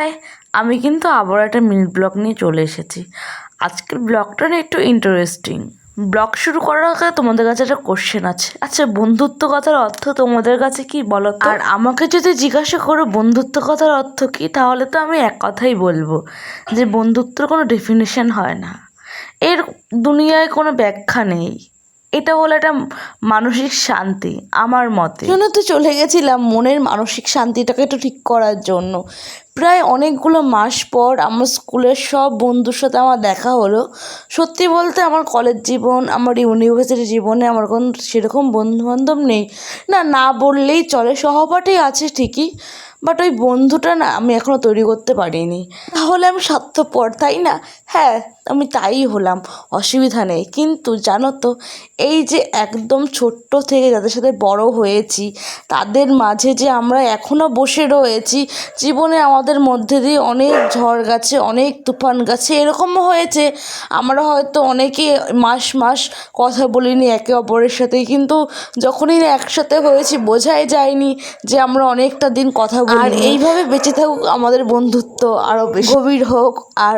High, আমি কিন্তু আবার একটা মিনি ব্লগ নিয়ে চলে এসেছি। আজকের ব্লগটা না একটু ইন্টারেস্টিং। ব্লগ শুরু করার আগে তোমাদের কাছে একটা কোশ্চেন আছে। আচ্ছা, বন্ধুত্ব কথার অর্থ তোমাদের কাছে কি বলো তো? আর আমাকে যদি জিজ্ঞাসা করো বন্ধুত্ব কথার অর্থ কি, তাহলে তো আমি এক কথাই বলবো যে বন্ধুত্বের কোনো ডেফিনেশন হয় না, এর দুনিয়ায় কোনো ব্যাখ্যা নেই। এটা হলো একটা মানসিক শান্তি আমার মতে। জন্য তো চলে গেছিলাম মনের মানসিক শান্তিটাকে একটু ঠিক করার জন্য। প্রায় অনেকগুলো মাস পর আমার স্কুলের সব বন্ধুর সাথে আমার দেখা হলো। সত্যি বলতে আমার কলেজ জীবন, আমার ইউনিভার্সিটি জীবনে আমার কোনো সেরকম বন্ধুবান্ধব নেই। না বললেই চলে, সহপাঠী আছে ঠিকই, বাট ওই বন্ধুটা না আমি এখনও তৈরি করতে পারিনি। তাহলে আমি স্বার্থপর, তাই না? হ্যাঁ, আমি তাই হলাম, অসুবিধা নেই। কিন্তু জানো তো, এই যে একদম ছোট্ট থেকে যাদের সাথে বড় হয়েছি, তাদের মাঝে যে আমরা এখনও বসে রয়েছি, জীবনে আমাদের মধ্যে দিয়ে অনেক ঝড় গেছে, অনেক তুফান গেছে, এরকমও হয়েছে আমরা হয়তো অনেকে মাস মাস কথা বলিনি একে অপরের সাথে, কিন্তু যখনই না একসাথে হয়েছি বোঝাই যায়নি যে আমরা অনেকটা দিন কথা বলি। আর এইভাবে বেঁচে থাকুক আমাদের বন্ধুত্ব, আরও বেশি গভীর হোক আর